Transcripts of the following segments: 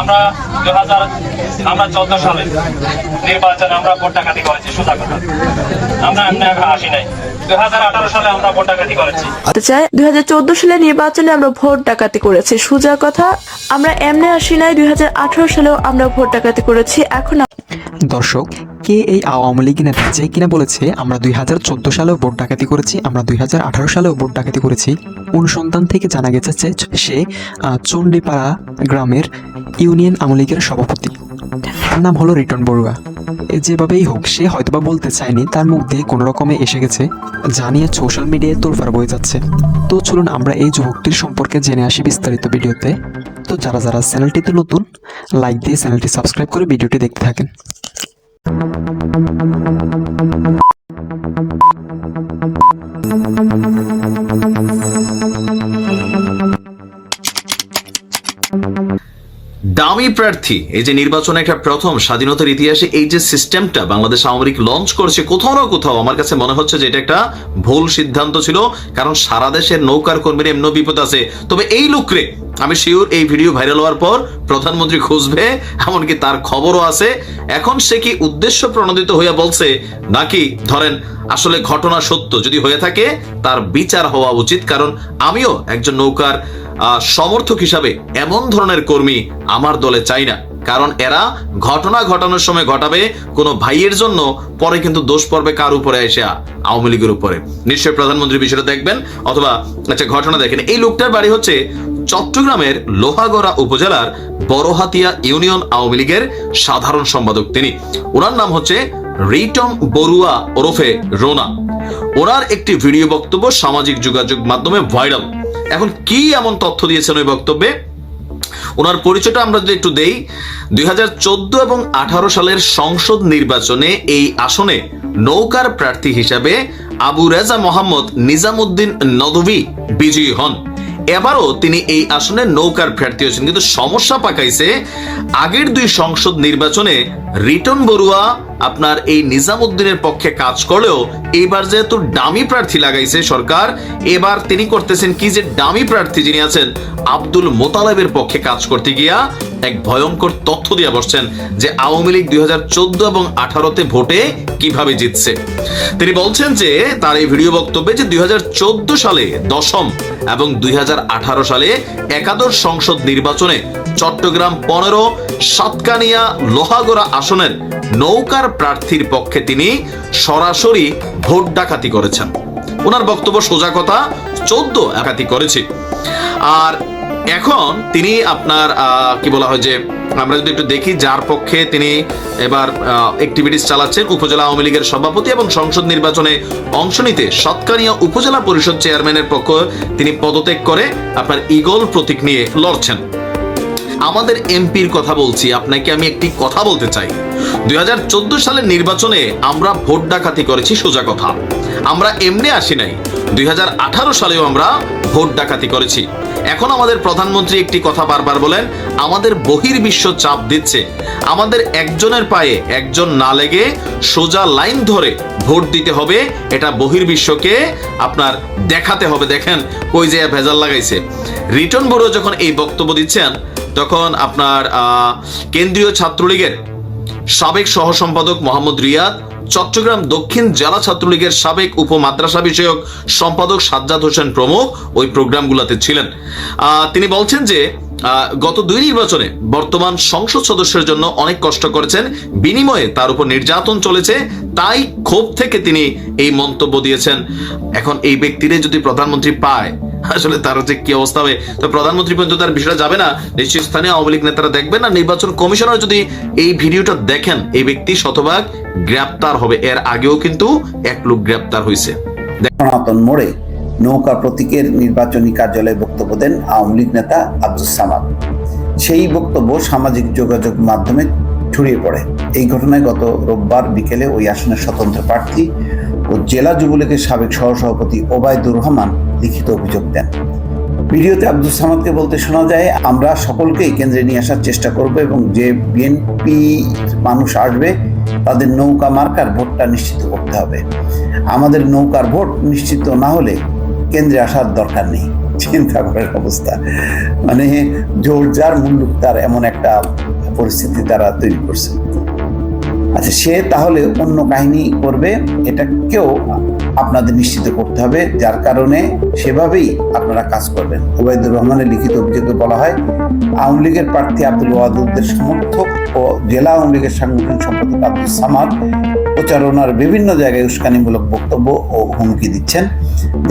আমরা 2014 সালে নির্বাচনে আমরা ভোট ডাকাতি করেছি, সোজা কথা। আমরা আসি নাই। 2018 সালে আমরা ভোট ডাকাতি করেছি। 2014 সালে নির্বাচনে আমরা ভোট ডাকাতি করেছি, সোজা কথা। আমরা এমনি আসি নাই। 2018 সালেও আমরা ভোট ডাকাতি করেছি। এখন দর্শক, কে এই আওয়ামী লীগ নেতা যে কিনা বলেছে আমরা 2014 সালেও ভোট ডাকাতি করেছি, আমরা 2018 সালেও ভোট ডাকাতি করেছি? অনুসন্ধান থেকে জানা গেছে যে সে চণ্ডীপাড়া গ্রামের ইউনিয়ন আওয়ামী লীগের সভাপতি। তার নাম হলো রিটন বড়ুয়া। যেভাবেই হোক, সে হয়তোবা বলতে চায়নি, তার মুখ দিয়ে কোনো রকমে এসে গেছে, জানিয়ে সোশ্যাল মিডিয়ায় তোলফাড় বয়ে যাচ্ছে। তো চলুন আমরা এই যুবকটির সম্পর্কে জেনে আসি বিস্তারিত ভিডিওতে। তো যারা যারা চ্যানেলটিতে নতুন, লাইক দিয়ে চ্যানেলটি সাবস্ক্রাইব করে ভিডিওটি দেখতে থাকেন। দামি প্রার্থী, এই যে নির্বাচনে একটা প্রথম স্বাধীনতার ইতিহাসে এই যে সিস্টেমটা বাংলাদেশ আওয়ামী লীগ লঞ্চ করছে, কোথাও না কোথাও আমার কাছে মনে হচ্ছে যে এটা একটা ভুল সিদ্ধান্ত ছিল। কারণ সারা দেশের নৌকার কর্মীর এমন বিপদ আছে। তবে এই লোকরে আমি শিওর এই ভিডিও ভাইরাল হওয়ার পর প্রধানমন্ত্রী খুঁজবে, এমনকি তার খবরও আছে। এখন সে কি উদ্দেশ্য প্রণোদিত হইয়া বলছে, নাকি ধরেন আসলে ঘটনা সত্য? যদি হয়ে থাকে তার বিচার হওয়া উচিত। কারণ আমিও একজন নৌকার সমর্থক হিসাবে এমন ধরনের কর্মী আমার দলে চাই না। কারণ এরা ঘটনা ঘটানোর সময় ঘটাবে কোনো ভাইয়ের জন্য, পরে কিন্তু দোষ পড়বে কার উপরে এসে? আওয়ামী লীগের উপরে। নিশ্চয়ই প্রধানমন্ত্রী বিষয়টা দেখবেন, অথবা আচ্ছা ঘটনা দেখেন। এই লোকটার বাড়ি হচ্ছে চট্টগ্রামের লোহাগড়া উপজেলার বড়হাতিয়া ইউনিয়ন আওয়ামী লীগের সাধারণ সম্পাদক তিনি। ওনার নাম হচ্ছে রিটন বড়ুয়া ওরফে রোনা। ওনার একটি ভিডিও বক্তব্য সামাজিক যোগাযোগ মাধ্যমে ভাইরাল। এখন কি এমন তথ্য দিয়েছেন ওই বক্তব্যে? ওনার পরিচয়টা আমরা যদি একটু দেই, 2014 এবং 18 সালের সংসদ নির্বাচনে এই আসনে নৌকার প্রার্থী হিসাবে আবু রেজা মোহাম্মদ নিজামুদ্দিন নদভী বিজয়ী হন। এবারও তিনি এই আসনে নৌকার প্রার্থী হয়েছেন। কিন্তু সমস্যা পাকাইছে, আগের দুই সংসদ নির্বাচনে রিটন বড়ুয়া আপনার এই নিজামুদ্দিনের পক্ষে কাজ করলেও এইবার যেহেতু ডামি প্রার্থী লাগাইছে সরকার, এবার তিনি করতেছেন কি, যে ডামি প্রার্থী যিনি আছেন আব্দুল মোতালেবের পক্ষে কাজ করতে গিয়া এক ভয়ঙ্কর তথ্য দিয়ে বসছেন যে আওয়ামী লীগ 2014 এবং 18তে ভোটে কিভাবে জিতছে। তিনি বলছেন যে তার এই ভিডিও বক্তব্যে যে 2014 সালে দশম এবং 2018 সালে একাদশ সংসদ নির্বাচনে চট্টগ্রাম 15 সাতকানিয়া লোহাগড়া আসনের নৌকার প্রার্থীর পক্ষে তিনি সরাসরি ভোট ডাকাতি করেছেন। ওনার বক্তব্য সোজা কথা, 14 ডাকাতি করেছে। আর এখন তিনি আপনার কি বলা হয়, যে আমরা যদি একটু দেখি যার পক্ষে তিনি এবার অ্যাক্টিভিটিস চালাচ্ছেন, উপজেলা আওয়ামী লীগের সভাপতি এবং সংসদ নির্বাচনে অংশ নিতে সাতকানিয়া উপজেলা পরিষদ চেয়ারম্যানের পক্ষে তিনি পদত্যাগ করে আপনার ঈগল প্রতীক নিয়ে লড়ছেন। আমাদের এমপির কথা বলছি, আপনাকে আমি একটি কথা বলতে চাই। 2014 সালের নির্বাচনে আমরা ভোট ডাকাতি করেছি, সোজা কথা। আমরা এমনি আসি নাই। 2018 সালেও আমরা ভোট ডাকাতি করেছি। এখন আমাদের প্রধানমন্ত্রী একটি কথা বারবার বলেন, আমাদের বহির্বিশ্ব চাপ দিচ্ছে, আমাদের একজনের পায়ে একজন না লেগে সোজা লাইন ধরে ভোট দিতে হবে, এটা বহির্বিশ্বকে আপনার দেখাতে হবে। দেখেন কই যে ভেজাল লাগাইছে। রিটন বড়ুয়া যখন এই বক্তব্য দিচ্ছেন, তখন আপনার কেন্দ্রীয় ছাত্রলীগের সাবেক সহ সম্পাদক মোহাম্মদ রিয়াদ, চট্টগ্রাম দক্ষিণ জেলা ছাত্রলীগের সাবেক উপমাদ্রাসা বিষয়ক সম্পাদক সাজ্জাদ হোসেন প্রমুখ ওই প্রোগ্রামগুলোতে ছিলেন। তিনি বলছেন যে গত দুই নির্বাচনে বর্তমান সংসদ সদস্যের জন্য অনেক কষ্ট করেছেন, বিনিময়ে তার উপর নির্যাতন চলেছে, তাই ক্ষোভ থেকে তিনি এই মন্তব্য দিয়েছেন। এখন এই ব্যক্তিরে যদি প্রধানমন্ত্রী পায়, আসলে তার যে কি অবস্থা হবে, তো প্রধানমন্ত্রী পর্যন্ত তার বিষয়টা যাবে না, নিশ্চয়ই স্থানীয় আওয়ামী লীগ নেতারা দেখবেন না। নির্বাচন কমিশনার যদি এই ভিডিওটা দেখেন, এই ব্যক্তি শতভাগ গ্রেপ্তার হবে। এর আগেও কিন্তু এক লোক গ্রেপ্তার হয়েছে। সনাতন মোড়ে নৌকা প্রতীকের নির্বাচনী কার্যালয়ে বক্তব্য দেন আওয়ামী লীগ নেতা আব্দুস সামাদ। সেই বক্তব্য সামাজিক যোগাযোগ মাধ্যমে ছড়িয়ে পড়ে। এই ঘটনায় গত রোববার বিকেলে ওই আসনের স্বতন্ত্র প্রার্থী ও জেলা যুবলীগের সাবেক সহসভাপতি ওবায়দুর রহমান লিখিত অভিযোগ দেন। ভিডিওতে আব্দুস সামাদকে বলতে শোনা যায়, আমরা সকলকেই কেন্দ্রে নিয়ে আসার চেষ্টা করব এবং যে বিএনপি মানুষ আসবে তাদের নৌকা মার্কার ভোটটা নিশ্চিত করতে হবে। আমাদের নৌকার ভোট নিশ্চিত না হলে কেন্দ্রে আসার দরকার নেই। চিন্তা করার অবস্থা, মানে জোর যার মুল্লুক তার, এমন একটা পরিস্থিতি তারা তৈরি করছে। আচ্ছা, সে তাহলে অন্য কাহিনী করবে, এটাকেও আপনাদের নিশ্চিত করতে হবে, যার কারণে সেভাবেই আপনারা কাজ করবেন। ওবায়দুর রহমানের লিখিত অভিযোগে বলা হয়, আওয়ামী লীগের প্রার্থী আব্দুল ওয়াদুদের সমর্থক ও জেলা আওয়ামী লীগের সাংগঠনিক সম্পাদক আব্দুল সামাদ প্রচারণার বিভিন্ন জায়গায় উস্কানিমূলক বক্তব্য ও হুমকি দিচ্ছেন,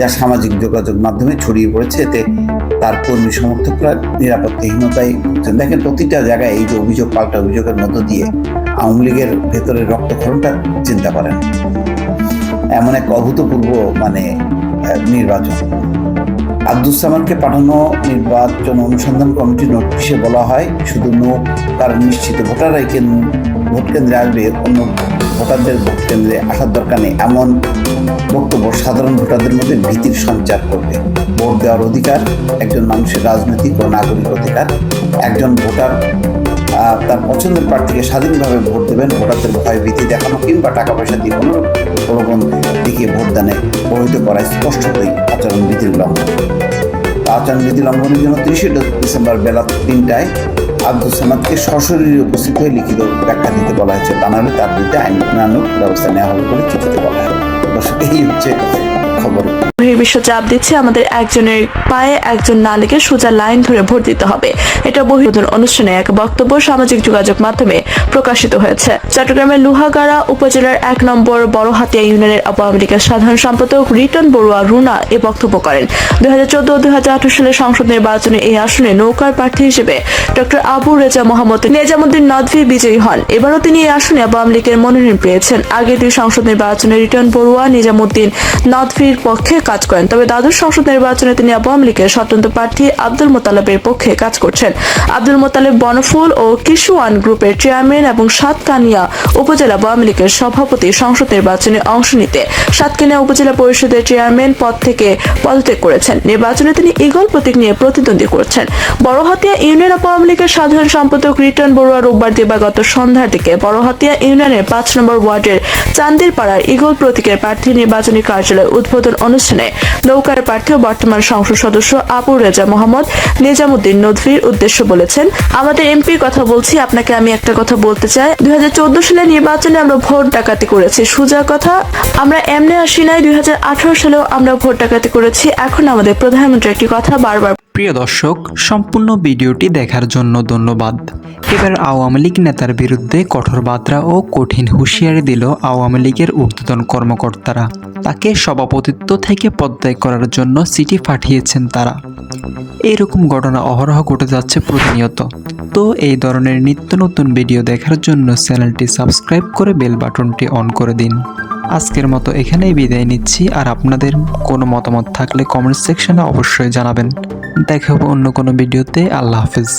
যা সামাজিক যোগাযোগ মাধ্যমে ছড়িয়ে পড়েছে। এতে তার কর্মী সমর্থকরা নিরাপত্তাহীনতায় ভুগছেন। দেখেন, প্রতিটা জায়গায় এই যে অভিযোগ পাল্টা অভিযোগের মধ্য দিয়ে আওয়ামী লীগের ভেতরে রক্তক্ষরণটা চিন্তা করেন। এমন এক অভূতপূর্ব নির্বাচন। আব্দুস সামাদকে পাঠানো নির্বাচন অনুসন্ধান কমিটির নোটিশে বলা হয়, শুধু নৌকার নিশ্চিত ভোটাররাই ভোট কেন্দ্রে আসবে, অন্য ভোটারদের ভোট কেন্দ্রে আসার দরকার নেই, এমন বক্তব্য সাধারণ ভোটারদের মধ্যে ভীতির সঞ্চার করবে। ভোট দেওয়ার অধিকার একজন মানুষের রাজনৈতিক ও নাগরিক অধিকার। একজন ভোটার তার পছন্দের প্রার্থীকে স্বাধীনভাবে ভোট দেবেন। ভোটারদের ভয় ভীতি দেখানো কিংবা টাকা পয়সা দিয়ে কোনো প্রলোভন দেখিয়ে ভোটদানে প্রভাবিত করা স্পষ্টতই আচরণবিধির লঙ্ঘন। আচরণবিধি লঙ্ঘনের জন্য 30 ডিসেম্বর বেলা 3টায় আব্দুস সামাদকে সশরীরে উপস্থিত হয়ে লিখিত ব্যাখ্যা দিতে বলা হয়েছে, তা নাহলে তার বিরুদ্ধে আইনানুগ ব্যবস্থা নেওয়া হবে বলে চিঠিতে বলা হয়। দর্শক, এই হচ্ছে খবর। বহির্বিশ্ব চাপ দিচ্ছে আমাদের একজনের পায়ে একজন না লেগে সোজা লাইন ধরে ভোট দিতে হবে। এটা বহির্বোধন অনুষ্ঠানে এক বক্তব্য সামাজিক যোগাযোগ মাধ্যমে প্রকাশিত হয়েছে। চট্টগ্রামের লোহাগাড়া উপজেলার 1 নম্বর বড়হাতিয়া ইউনিয়নের আওয়ামী লীগের সাধারণ সম্পাদক রিটন বড়ুয়া রুনা এ বক্তব্য করেন। 2014 ও 2018 সালের সংসদ নির্বাচনে এই আসনে নৌকার প্রার্থী হিসেবে ডক্টর আবু রেজা মোহাম্মদ নেজামুদ্দিন নদভী বিজয়ী হন। এবারও তিনি এই আসনে আওয়ামী লীগের মনোনয়ন পেয়েছেন। আগে 2 সংসদ নির্বাচনে রিটন বড়ুয়া নিজামুদ্দিন নদভীর পক্ষে কাজ করেন, তবে দ্বাদশ সংসদ নির্বাচনে তিনি আওয়ামী লীগের স্বতন্ত্র প্রার্থী আব্দুল মোতালেবের পক্ষে কাজ করছেন। আব্দুল মোতালেব বনফুল ও কিশুয়ান গ্রুপের চেয়ারম্যান এবং সাতকানিয়া উপজেলা আওয়ামী লীগের সভাপতি সংসদ নির্বাচনে অংশ নিতে সাতকানিয়া উপজেলা পরিষদের চেয়ারম্যান পদ থেকে পদত্যাগ করেছেন। নির্বাচনে তিনি ঈগল প্রতীক নিয়ে প্রতিদ্বন্দ্বী করছেন। বড়হাতিয়া ইউনিয়ন আওয়ামী লীগের সাধারণ সম্পাদক রিটন বড়ুয়া রোববার দিবাগত সন্ধ্যার দিকে বড়হাতিয়া ইউনিয়নের 5 নম্বর ওয়ার্ডের চান্দিরপাড়ার ঈগল প্রতীকের প্রার্থী নির্বাচনী কার্যালয় উদ্বোধন অনুষ্ঠানে নৌকার প্রার্থী ও বর্তমান সংসদ সদস্য আবু রেজা মোহাম্মদ নিজামুদ্দিন নদভীর উদ্দেশ্য বলেছেন, আমাদের এমপির কথা বলছি, আপনাকে আমি একটা কথা বলতে চাই। 2014 সালের নির্বাচনে আমরা ভোট ডাকাতি করেছি, সোজা কথা। আমরা এমনি আসি নাই। 2018 সালেও আমরা ভোট ডাকাতি করেছি। এখন আমাদের প্রধানমন্ত্রী একটি কথা বারবার। প্রিয় দর্শক, সম্পূর্ণ ভিডিওটি দেখার জন্য ধন্যবাদ। এবার আওয়ামী লীগ নেতার বিরুদ্ধে কঠোর বার্তা ও কঠিন হুঁশিয়ারি দিল আওয়ামী লীগের ঊর্ধ্বতন কর্মকর্তারা। তাকে সভাপতিত্ব থেকে পদত্যাগ করার জন্য চিঠি পাঠিয়েছেন তারা। এরকম ঘটনা অহরহ ঘটে যাচ্ছে প্রতিনিয়ত। তো এই ধরনের নিত্য নতুন ভিডিও দেখার জন্য চ্যানেলটি সাবস্ক্রাইব করে বেল বাটনটি অন করে দিন। আজকের মতো এখানেই বিদায় নিচ্ছি। আর আপনাদের কোনো মতামত থাকলে কমেন্ট সেকশনে অবশ্যই জানাবেন। দেখা হবে অন্য কোনো ভিডিওতে। আল্লাহ হাফেজ।